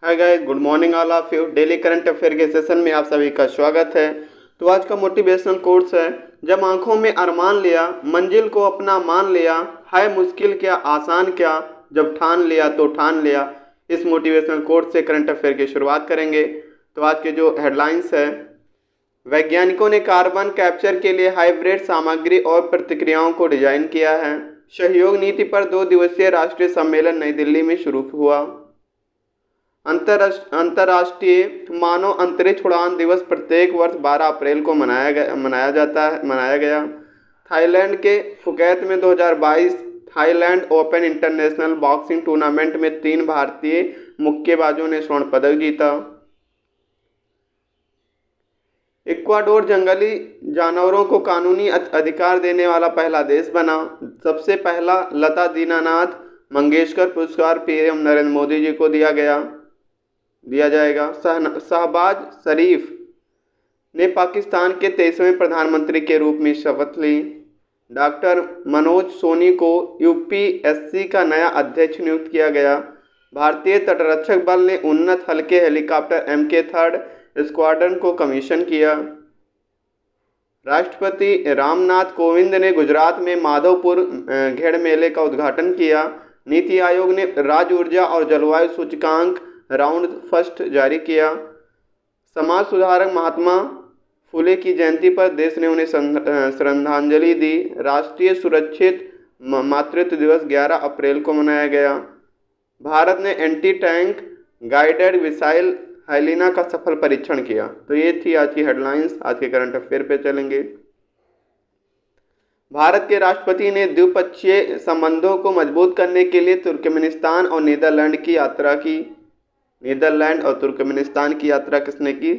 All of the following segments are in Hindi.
Hi guys, good morning all of you. Daily current affair के सेशन में आप सभी का स्वागत है। तो आज का मोटिवेशनल कोट्स है, जब आंखों में अरमान लिया, मंजिल को अपना मान लिया, है मुश्किल क्या आसान क्या, जब ठान लिया तो ठान लिया। इस मोटिवेशनल कोट से करंट अफेयर की शुरुआत करेंगे। तो आज के जो हेडलाइंस है, वैज्ञानिकों ने कार्बन कैप्चर के लिए हाइब्रिड सामग्री और प्रतिक्रियाओं को डिजाइन किया है। सहयोग नीति पर 2 दिवसीय राष्ट्रीय सम्मेलन नई दिल्ली में शुरू हुआ। अंतर्राष्ट्रीय मानव अंतरिक्ष उड़ान दिवस प्रत्येक वर्ष 12 अप्रैल को मनाया गया। थाईलैंड के फुकेत में 2022 Thailand open international boxing tournament में 3 भारतीय मुक्केबाजों ने स्वर्ण पदक जीता। इक्वाडोर जंगली जानवरों को कानूनी अधिकार देने वाला पहला देश बना। सबसे पहला लता दीनानाथ मंगेशकर पुरस्कार पीएम नरेंद्र मोदी जी को दिया जाएगा। शहबाज शरीफ ने पाकिस्तान के 23वें प्रधानमंत्री के रूप में शपथ ली। डॉक्टर मनोज सोनी को यूपीएससी का नया अध्यक्ष नियुक्त किया गया। भारतीय तटरक्षक बल ने उन्नत हल्के हेलीकॉप्टर MK3 स्क्वाड्रन को कमीशन किया। राष्ट्रपति रामनाथ कोविंद ने गुजरात में माधवपुर घेड़ मेले का उद्घाटन किया। नीति आयोग ने राज्य ऊर्जा और जलवायु सूचकांक राउंड फर्स्ट जारी किया। समाज सुधारक महात्मा फुले की जयंती पर देश ने उन्हें श्रद्धांजलि दी। राष्ट्रीय सुरक्षित मातृत्व दिवस 11 अप्रैल को मनाया गया। भारत ने anti tank guided missile Helina का सफल परीक्षण किया। तो ये थी आज की हेडलाइंस। आज के करंट अफेयर पे चलेंगे। भारत के राष्ट्रपति ने द्विपक्षीय संबंधों को मजबूत करने के लिए तुर्कमेनिस्तान और नीदरलैंड की यात्रा की। नीदरलैंड और तुर्कमेनिस्तान की यात्रा किसने की?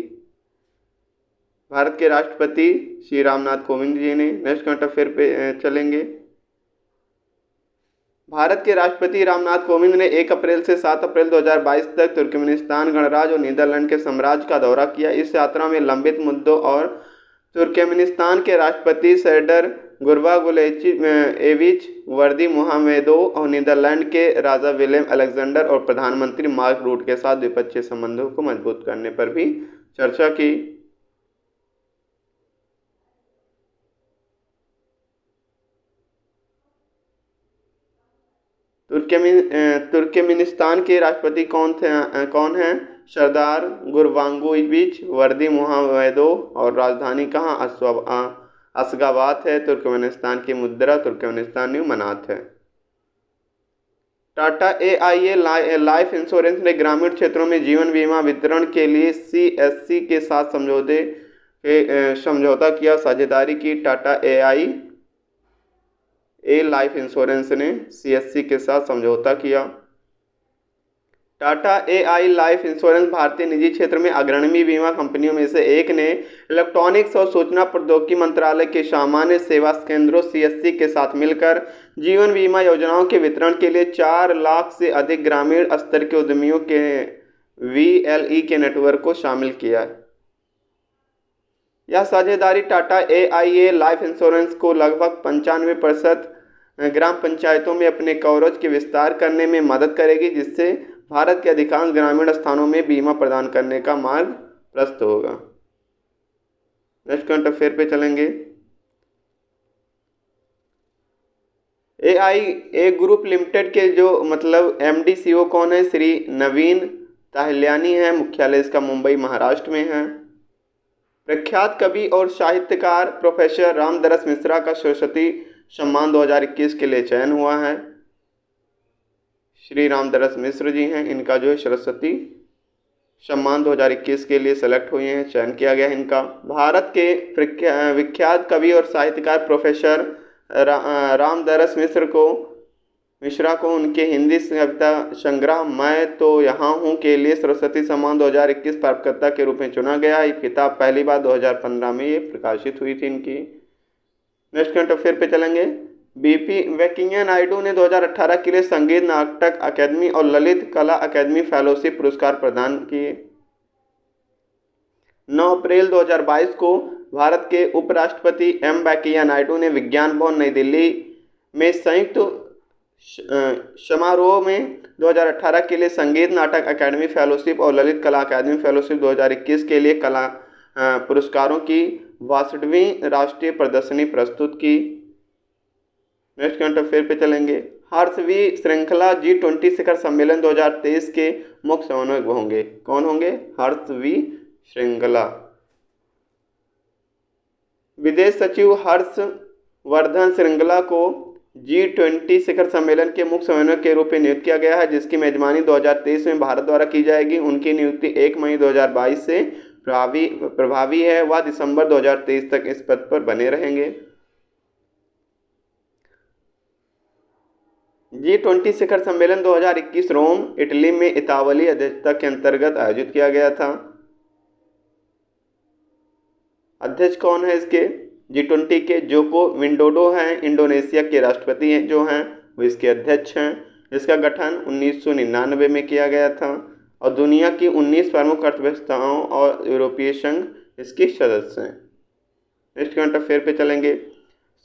भारत के राष्ट्रपति श्री रामनाथ कोविंद जी ने। नेक्स्ट करंट अफेयर पे चलेंगे। भारत के राष्ट्रपति रामनाथ कोविंद ने 1 अप्रैल से 7 अप्रैल 2022 तक तुर्कमेनिस्तान गणराज्य और नीदरलैंड के साम्राज्य का दौरा किया। इस यात्रा में लंबित मुद्दों और तुर्कमेनिस्तान के राष्ट्रपति सैडर गुर्बागुलेविच वर्दी मोहम्मेदोव और नीदरलैंड के राजा विलेम अलेक्जेंडर और प्रधानमंत्री मार्क रूट के साथ द्विपक्षीय संबंधों को मजबूत करने पर भी चर्चा की। तुर्कमेनिस्तान के राष्ट्रपति कौन हैं? सरदार गुर्बांगुइविच वर्दी मोहम्मेदोव और राजधानी कहाँ अशगाबाद है। तुर्कमेनिस्तान की मुद्रा तुर्कमेनिस्तानी मनात है। टाटा AIA लाइफ इंश्योरेंस ने ग्रामीण क्षेत्रों में जीवन बीमा वितरण के लिए CSC के साथ समझौता किया, साझेदारी की। टाटा AIA लाइफ इंश्योरेंस ने CSC के साथ समझौता किया। टाटा AI लाइफ इंश्योरेंस भारतीय निजी क्षेत्र में अग्रणी बीमा कंपनियों में से एक ने इलेक्ट्रॉनिक्स और सूचना प्रौद्योगिकी मंत्रालय के सामान्य सेवा केंद्रों CSC के साथ मिलकर जीवन बीमा योजनाओं के वितरण के लिए 4 लाख से अधिक ग्रामीण स्तर के उद्यमियों के VLE के नेटवर्क को शामिल किया है। यह साझेदारी टाटा AIA लाइफ इंश्योरेंस को लगभग 95% ग्राम पंचायतों में अपने कवरेज के विस्तार करने में मदद करेगी, जिससे भारत के अधिकांश ग्रामीण स्थानों में बीमा प्रदान करने का मार्ग प्रशस्त होगा। नेक्स्ट करंट अफेयर पे चलेंगे। AIA ग्रुप लिमिटेड के जो MD CEO कौन है? श्री नवीन ताहिल्यानी है। मुख्यालय इसका मुंबई महाराष्ट्र में है। प्रख्यात कवि और साहित्यकार प्रोफेसर रामदरस मिश्रा का सरस्वती सम्मान 2021 के लिए चयन हुआ है। श्री रामदरस मिश्र जी हैं, इनका जो है सरस्वती सम्मान 2021 के लिए सेलेक्ट हुए हैं, चयन किया गया है इनका। भारत के विख्यात कवि और साहित्यकार प्रोफेसर रामदरस मिश्रा को उनके हिंदी कविता संग्रह मैं तो यहाँ हूँ के लिए सरस्वती सम्मान 2021 प्राप्तकर्ता के रूप में चुना गया। ये किताब पहली बार 2015 में ये प्रकाशित हुई थी इनकी। नेक्स्ट करंट अफेयर पे चलेंगे। वेंकैया नायडू ने 2018 के लिए संगीत नाटक अकादमी और ललित कला अकादमी फेलोशिप पुरस्कार प्रदान किए। 9 अप्रैल 2022 को भारत के उपराष्ट्रपति वेंकैया नायडू ने विज्ञान भवन नई दिल्ली में संयुक्त समारोह में 2018 के लिए संगीत नाटक अकादमी फेलोशिप और ललित कला अकादमी फेलोशिप 2021 के लिए कला पुरस्कारों की 62वीं राष्ट्रीय प्रदर्शनी प्रस्तुत की। नेक्स्ट करंट अफेयर पे चलेंगे। हर्षवी श्रृंखला G20 शिखर सम्मेलन 2023 के मुख्य समन्वयक होंगे। कौन होंगे? हर्षवी श्रृंखला। विदेश सचिव हर्षवर्धन श्रृंगला को G20 शिखर सम्मेलन के मुख्य समन्वयक के रूप में नियुक्त किया गया है, जिसकी मेजबानी 2023 में भारत द्वारा की जाएगी। उनकी नियुक्ति 1 मई 2022 से प्रभावी है। वह दिसंबर 2023 तक इस पद पर बने रहेंगे। G20 शिखर सम्मेलन 2021 रोम, इटली में इतावली अध्यक्षता के अंतर्गत आयोजित किया गया था। अध्यक्ष कौन है इसके? G20 के जोको विडोडो हैं, इंडोनेशिया के राष्ट्रपति हैं जो हैं वो इसके अध्यक्ष हैं। इसका गठन 1999 में किया गया था और दुनिया की 19 प्रमुख अर्थव्यवस्थाओं और यूरोपीय संघ इसके सदस्य हैं। नेक्स्ट करंट अफेयर पे चलेंगे।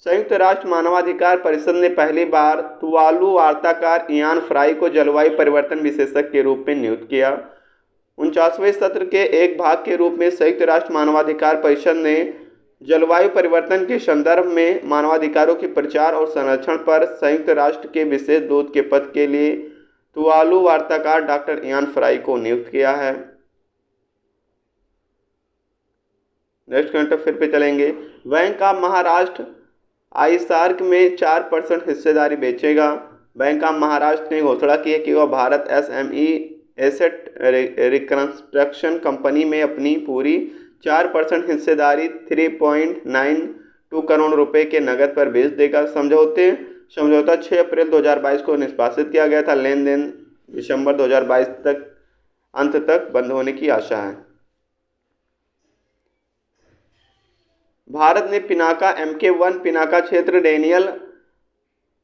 संयुक्त राष्ट्र मानवाधिकार परिषद ने पहली बार तुवालू वार्ताकार इयान फ्राई को जलवायु परिवर्तन विशेषज्ञ के रूप में नियुक्त किया। 49वें सत्र के एक भाग के रूप में संयुक्त राष्ट्र मानवाधिकार परिषद ने जलवायु परिवर्तन के संदर्भ में मानवाधिकारों के प्रचार और संरक्षण पर संयुक्त राष्ट्र के विशेष दूत के पद के लिए तुवालू वार्ताकार डॉक्टर इयान फ्राई को नियुक्त किया है। नेक्स्ट करंट अफेयर पे चलेंगे। बैंक ऑफ महाराष्ट्र आईसार्क में 4% हिस्सेदारी बेचेगा। बैंक ऑफ महाराष्ट्र ने घोषणा की है कि वह Bharat SME asset reconstruction company में अपनी पूरी 4% हिस्सेदारी 3.92 करोड़ रुपए के नकद पर बेच देगा। समझौता 6 अप्रैल 2022 को निष्पादित किया गया था। लेन देन दिसंबर 2022 तक अंत तक बंद होने की आशा है। भारत ने पिनाका MK1 पिनाका क्षेत्र डेनियल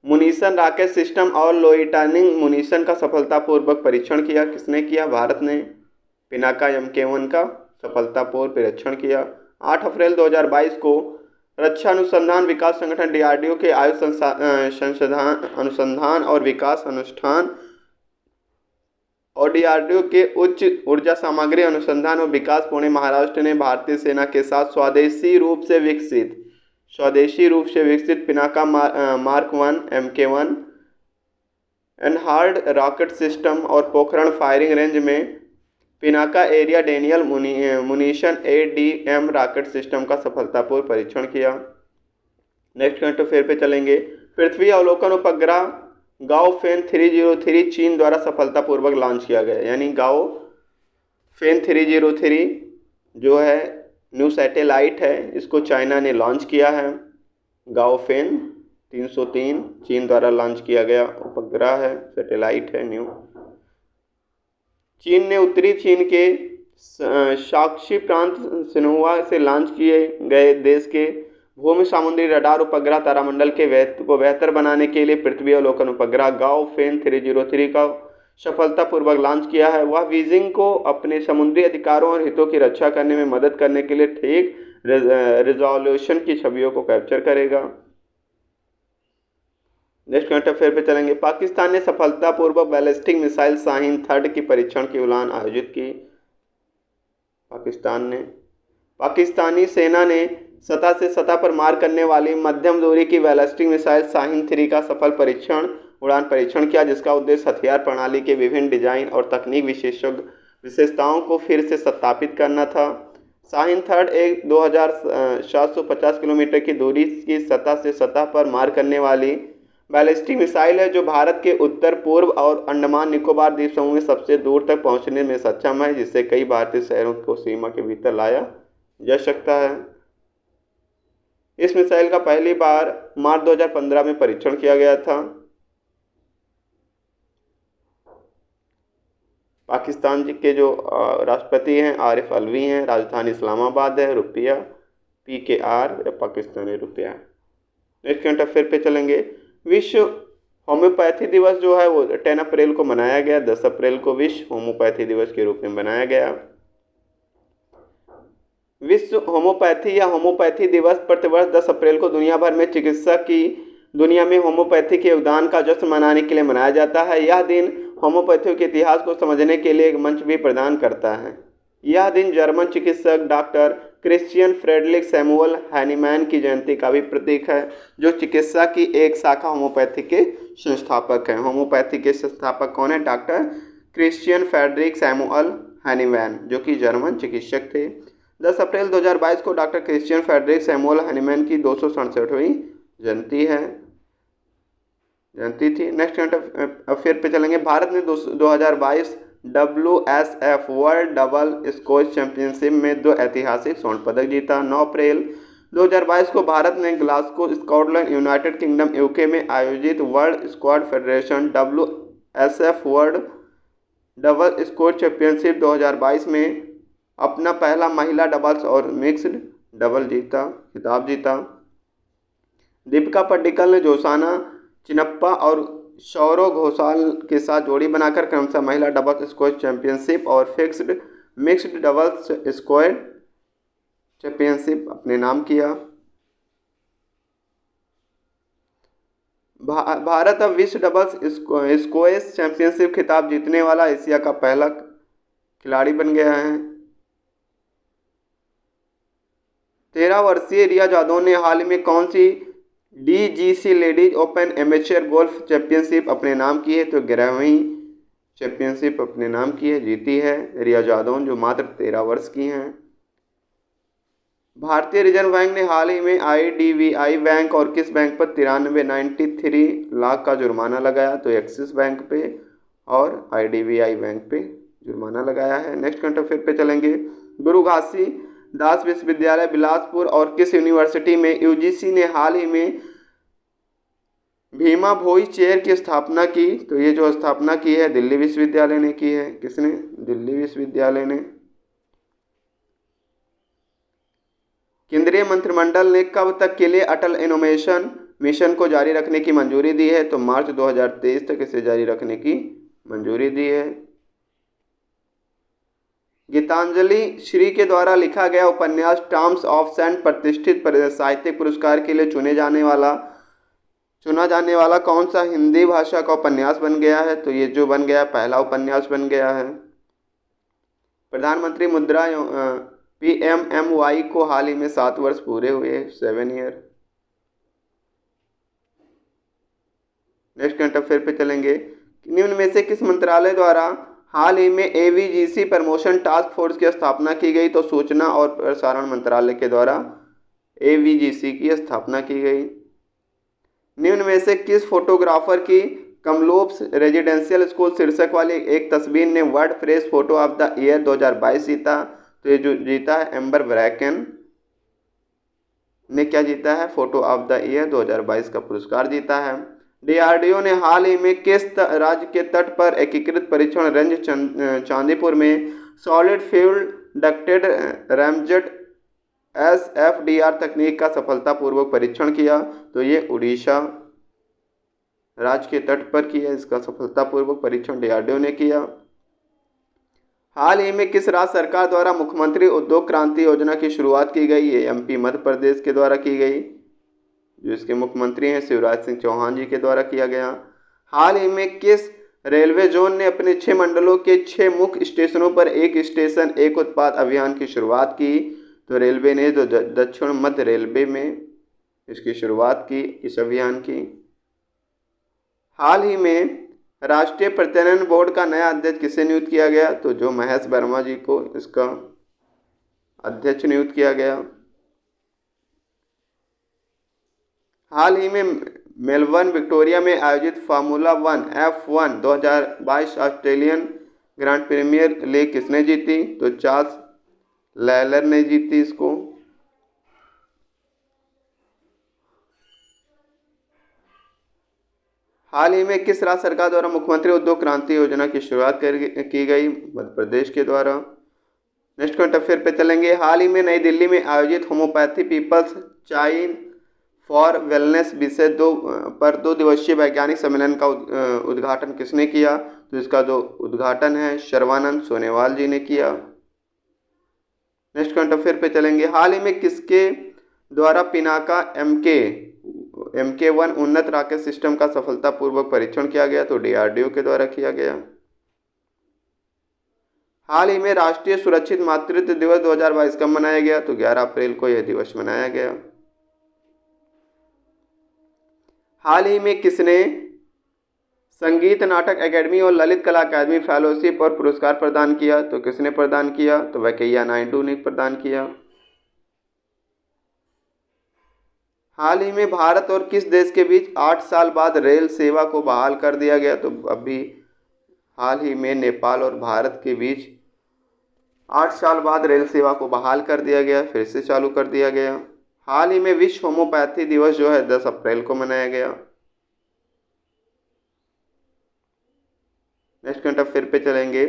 मुनीशन रॉकेट सिस्टम और लोइटनिंग मुनीशन का सफलतापूर्वक परीक्षण किया। किसने किया? भारत ने पिनाका MK1 का सफलतापूर्वक परीक्षण किया। 8 अप्रैल 2022 को रक्षा अनुसंधान विकास संगठन DRDO के आयुष अनुसंधान और विकास अनुष्ठान और DRDO के उच्च ऊर्जा सामग्री अनुसंधान और विकास पुणे महाराष्ट्र ने भारतीय सेना के साथ स्वदेशी रूप से विकसित Pinaka mark 1 MK1 enhanced rocket system और पोखरण फायरिंग रेंज में Pinaka area denial munition ADM rocket system का सफलतापूर्वक परीक्षण किया। नेक्स्ट करंट अफेयर पे चलेंगे। पृथ्वी अवलोकन उपग्रह गाओफेन 303 चीन द्वारा सफलतापूर्वक लॉन्च किया गया। यानी गाओफेन 303 जो है न्यू सैटेलाइट है, इसको चाइना ने लॉन्च किया है। गाओफेन 303 चीन द्वारा लॉन्च किया गया उपग्रह है, सैटेलाइट है न्यू। चीन ने उत्तरी चीन के शाक्शी प्रांत सिन्हुआ से लॉन्च किए गए देश के भूमि समुद्री रडार उपग्रह तारामंडल के को बेहतर बनाने के लिए पृथ्वी अवलोकन उपग्रह गाओफेन 303 का सफलतापूर्वक लॉन्च किया है। वह बीजिंग को अपने समुद्री अधिकारों और हितों की रक्षा करने में मदद करने के लिए ठीक रिजोल्यूशन की छवियों को कैप्चर करेगा। नेक्स्ट करंट अफेयर पे चलेंगे। पाकिस्तान ने सफलतापूर्वक बैलिस्टिक मिसाइल शाहीन थर्ड की परीक्षण की उड़ान आयोजित की। पाकिस्तानी सेना ने सतह से सतह पर मार करने वाली मध्यम दूरी की बैलिस्टिक मिसाइल शाहीन 3 का सफल उड़ान परीक्षण किया, जिसका उद्देश्य हथियार प्रणाली के विभिन्न डिजाइन और तकनीक विशेषताओं को फिर से सत्यापित करना था। शाहीन थर्ड एक 2750 किलोमीटर की दूरी की सतह से सतह पर मार करने वाली बैलिस्टिक मिसाइल है, जो भारत के उत्तर पूर्व और अंडमान निकोबार द्वीप समूह में सबसे दूर तक पहुंचने में सक्षम है, जिससे कई भारतीय शहरों को सीमा के भीतर लाया जा सकता है। इस मिसाइल का पहली बार मार्च 2015 में परीक्षण किया गया था। पाकिस्तान के जो राष्ट्रपति हैं आरिफ अलवी हैं, राजधानी इस्लामाबाद है, रुपया PKR या पाकिस्तानी रुपया। नेक्स्ट करंट अफेयर पे चलेंगे। विश्व होम्योपैथी दिवस जो है वो 10 अप्रैल को मनाया गया। 10 अप्रैल को विश्व होम्योपैथी दिवस के रूप में मनाया गया। विश्व होम्योपैथी या होम्योपैथी दिवस प्रतिवर्ष 10 अप्रैल को दुनिया भर में चिकित्सा की दुनिया में होम्योपैथी के योगदान का जश्न मनाने के लिए मनाया जाता है। यह दिन होम्योपैथी के इतिहास को समझने के लिए एक मंच भी प्रदान करता है। यह दिन जर्मन चिकित्सक doctor Christian Friedrich Samuel Hahnemann की जयंती का भी प्रतीक है, जो चिकित्सा की एक शाखा होम्योपैथी के संस्थापक हैं। होम्योपैथी के संस्थापक कौन है? Doctor Christian Friedrich Samuel Hahnemann, जो कि जर्मन चिकित्सक थे। 10 अप्रैल 2022 को doctor Christian Friedrich Samuel Hahnemann की 267वीं जयंती थी। नेक्स्ट अफेयर पे चलेंगे। भारत ने 2022 WSF world double squash championship में 2 ऐतिहासिक स्वर्ण पदक जीता। 9 अप्रैल 2022 को भारत ने Glasgow, Scotland, United kingdom UK में आयोजित world squad federation WSF world double squash championship 2022 में अपना पहला महिला डबल्स और मिक्स्ड डबल खिताब जीता। दीपिका पड्डीकल ने जोशाना चिनप्पा और सौरव घोषाल के साथ जोड़ी बनाकर क्रमशः महिला डबल स्क्वैश चैंपियनशिप और मिक्स्ड डबल्स स्क्वैश चैंपियनशिप अपने नाम किया। भारत अब विश्व डबल्स स्क्वैश चैंपियनशिप खिताब जीतने वाला एशिया का पहला खिलाड़ी बन गया है। 13 वर्षीय रिया जादव ने हाल ही में कौन सी DGC ladies open amateur golf championship अपने नाम की है? तो 11वीं चैंपियनशिप अपने नाम की है, जीती है रिया जादव, जो मात्र 13 वर्ष की हैं। भारतीय रिजर्व बैंक ने हाल ही में IDBI बैंक और किस बैंक पर 93 लाख का जुर्माना लगाया? तो एक्सिस बैंक पे और IDBI बैंक पे जुर्माना लगाया है। नेक्स्ट करंट अफेयर पे चलेंगे। गुरु घासीदास विश्वविद्यालय बिलासपुर और किस यूनिवर्सिटी में UGC ने हाल ही में भीमा भोई चेयर की स्थापना की? तो ये जो स्थापना की है दिल्ली विश्वविद्यालय ने की है। किसने? दिल्ली विश्वविद्यालय ने। केंद्रीय मंत्रिमंडल ने कब तक के लिए अटल इनोवेशन मिशन को जारी रखने की मंजूरी दी है? तो मार्च 2023 तक इसे जारी रखने की मंजूरी दी है। गीतांजलि श्री के द्वारा लिखा गया उपन्यास टर्म्स ऑफ सेंट प्रतिष्ठित साहित्यिक पुरस्कार के लिए चुना जाने वाला कौन सा हिंदी भाषा का उपन्यास बन गया है? तो ये जो बन गया पहला उपन्यास बन गया है। प्रधानमंत्री मुद्रा PMMY को हाल ही में 7 वर्ष पूरे हुए, 7 ईयर। नेक्स्ट करंट अफेयर पे चलेंगे। निम्न में से किस मंत्रालय द्वारा हाल ही में AVGC प्रमोशन टास्क फोर्स की स्थापना की गई? तो सूचना और प्रसारण मंत्रालय के द्वारा AVGC की स्थापना की गई। निम्न में से किस फोटोग्राफर की कमलोप्स रेजिडेंशियल स्कूल शीर्षक वाली एक तस्वीर ने world press photo of the year 2022 जीता? तो ये जो जीता है एम्बर ब्रैकन ने क्या जीता है? फोटो ऑफ द ईयर 2022 का पुरस्कार जीता है। DRDO ने हाल ही में किस राज्य के तट पर एकीकृत परीक्षण रेंज चांदीपुर में solid fuel ducted ramjet SFDR तकनीक का सफलतापूर्वक परीक्षण किया? तो ये उड़ीसा राज्य के तट पर किया, इसका सफलतापूर्वक परीक्षण DRDO ने किया। हाल ही में किस राज्य सरकार द्वारा मुख्यमंत्री उद्योग क्रांति योजना की शुरुआत की गई? ये MP मध्य प्रदेश के द्वारा की गई, जो इसके मुख्यमंत्री हैं शिवराज सिंह चौहान जी के द्वारा किया गया। हाल ही में किस रेलवे जोन ने अपने 6 मंडलों के 6 मुख्य स्टेशनों पर एक स्टेशन एक उत्पाद अभियान की शुरुआत की? तो रेलवे ने तो दक्षिण मध्य रेलवे में इसकी शुरुआत की, इस अभियान की। हाल ही में राष्ट्रीय प्रजनन बोर्ड का नया अध्यक्ष किसे नियुक्त किया गया? तो जो महेश वर्मा जी को इसका अध्यक्ष नियुक्त किया गया। हाल ही में मेलबर्न विक्टोरिया में आयोजित formula 1 F1 2022 Australian grand premier league किसने जीती? तो चार्ल्स लैलर ने जीती इसको। हाल ही में किस राज्य सरकार द्वारा मुख्यमंत्री उद्योग क्रांति योजना की शुरुआत की गई? मध्य प्रदेश के द्वारा। नेक्स्ट करंट अफेयर पे चलेंगे। हाल ही में नई दिल्ली में आयोजित होम्योपैथी पीपल्स चाइन फॉर वेलनेस विषय 2 दिवसीय वैज्ञानिक सम्मेलन का उद्घाटन किसने किया? तो इसका जो उद्घाटन है सर्बानंद सोनोवाल जी ने किया। नेक्स्ट करंट अफेयर पे चलेंगे। हाल ही में किसके द्वारा पिनाका MK MK1 उन्नत रॉकेट सिस्टम का सफलतापूर्वक परीक्षण किया गया, तो DRDO के द्वारा किया गया। हाल ही में राष्ट्रीय सुरक्षित मातृत्व दिवस 2022 कब मनाया गया, तो 11 अप्रैल को यह दिवस मनाया गया। हाल ही में किसने संगीत नाटक एकेडमी और ललित कला अकादमी फेलोशिप और पुरस्कार प्रदान किया, तो किसने प्रदान किया, तो वेंकैया नायडू ने प्रदान किया। हाल ही में भारत और किस देश के बीच 8 साल बाद रेल सेवा को बहाल कर दिया गया, तो अभी हाल ही में नेपाल और भारत के बीच 8 साल बाद रेल सेवा को बहाल कर दिया गया, फिर से चालू कर दिया गया। हाल ही में विश्व होम्योपैथी दिवस जो है 10 अप्रैल को मनाया गया। नेक्स्ट करंट अफेयर पे चलेंगे।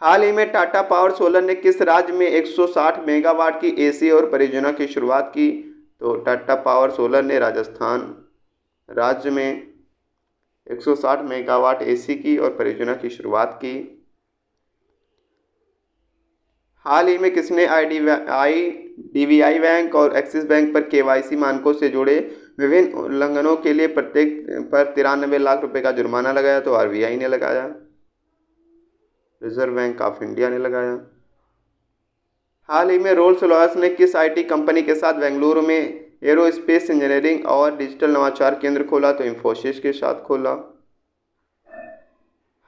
हाल ही में टाटा पावर सोलर ने किस राज्य में 160 मेगावाट की एसी और परियोजना की शुरुआत की, तो टाटा पावर सोलर ने राजस्थान राज्य में 160 मेगावाट एसी की और परियोजना की शुरुआत की। हाल ही में किसने IDBI बैंक और एक्सिस बैंक पर KYC मानकों से जुड़े विभिन्न उल्लंघनों के लिए प्रत्येक पर 93 लाख रुपए का जुर्माना लगाया, तो RBI ने लगाया, रिजर्व बैंक ऑफ इंडिया ने लगाया। हाल ही में रोल्स रॉयस ने किस IT कंपनी के साथ बेंगलुरु में एरोस्पेस इंजीनियरिंग और डिजिटल नवाचार केंद्र खोला, तो इंफोसिस के साथ खोला।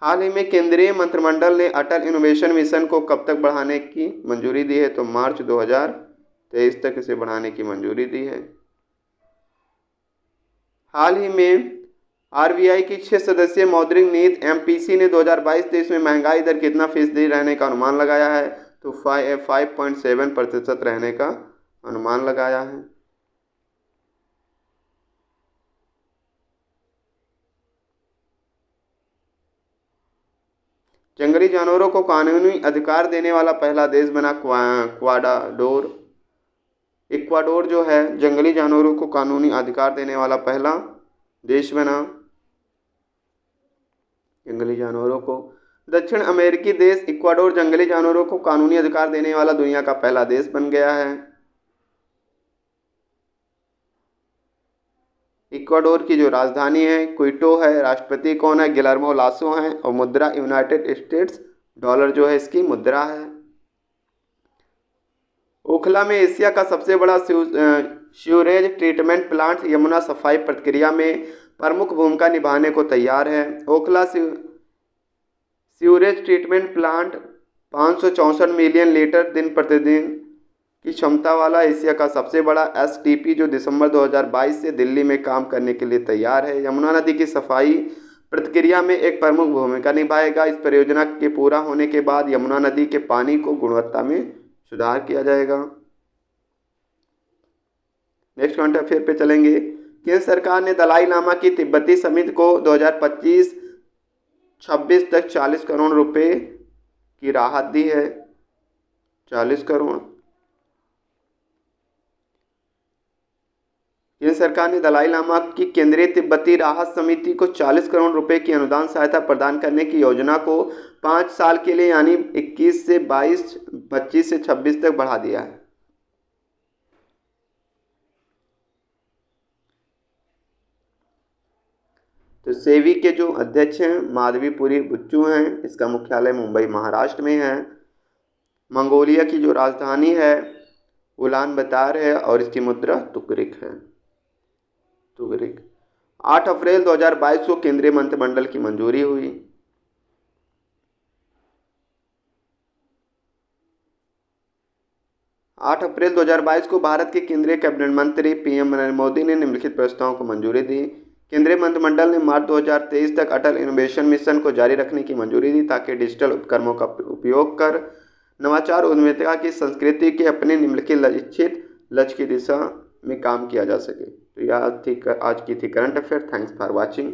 हाल ही में केंद्रीय मंत्रिमंडल ने अटल इनोवेशन मिशन को कब तक बढ़ाने की मंजूरी दी है, तो मार्च 2023 तक इसे बढ़ाने की मंजूरी दी है। हाल ही में RBI की 6 सदस्यीय मौद्रिक नीति MPC ने 2022-23 में महंगाई दर कितना फीसदी रहने का अनुमान लगाया है, तो 5.7% रहने का अनुमान लगाया है। जंगली जानवरों को कानूनी अधिकार देने वाला पहला देश बना इक्वाडोर। इक्वाडोर जो है जंगली जानवरों को कानूनी अधिकार देने वाला पहला देश बना। जंगली जानवरों को दक्षिण अमेरिकी देश इक्वाडोर जंगली जानवरों को कानूनी अधिकार देने वाला दुनिया का पहला देश बन गया है। इक्वाडोर की जो राजधानी है क्विटो है, राष्ट्रपति कौन है, गिलर्मो लासो हैं, और मुद्रा यूनाइटेड स्टेट्स डॉलर जो है इसकी मुद्रा है। ओखला में एशिया का सबसे बड़ा सीवरेज ट्रीटमेंट प्लांट यमुना सफाई प्रक्रिया में प्रमुख भूमिका निभाने को तैयार है। Okhla sewerage treatment plant 564 million litre दिन प्रतिदिन की क्षमता वाला एशिया का सबसे बड़ा STP जो दिसंबर 2022 से दिल्ली में काम करने के लिए तैयार है। यमुना नदी की सफाई प्रक्रिया में एक प्रमुख भूमिका निभाएगा। इस परियोजना के पूरा होने के बाद यमुना नदी के पानी को गुणवत्ता में सुधार किया जाएगा। नेक्स्ट करंट अफेयर पे चलेंगे। केंद्र सरकार ने दलाई लामा की तिब्बती समिति को 2025-26 तक 40 करोड़ रुपए की राहत दी है। 40 करोड़। केंद्र सरकार ने दलाई लामा की केंद्रीय तिब्बती राहत समिति को 40 करोड़ रुपए की अनुदान सहायता प्रदान करने की योजना को 5 साल के लिए यानी 21 से 22, 25 से 26 तक बढ़ा दिया है। तो सेवी के जो अध्यक्ष हैं माधवीपुरी बुच्चू हैं, इसका मुख्यालय मुंबई महाराष्ट्र में है। मंगोलिया की जो राजधानी है उलान बतर है और इसकी मुद्रा तुगरिक है। 8 अप्रैल 2022 को केंद्रीय मंत्रिमंडल की मंजूरी हुई। आठ अप्रैल 2022 को भारत के केंद्रीय कैबिनेट मंत्री PM नरेंद्र मोदी ने निम्नलिखित प्रस्तावों को मंजूरी दी। केंद्रीय मंत्रिमंडल ने मार्च 2023 तक अटल इनोवेशन मिशन को जारी रखने की मंजूरी दी ताकि डिजिटल उपकरणों का उपयोग कर नवाचार उद्यमिता की संस्कृति के अपने निम्नलिखित इच्छित लक्ष्य की दिशा में काम किया जा सके। तो यह आज की थी current affair. Thanks for watching.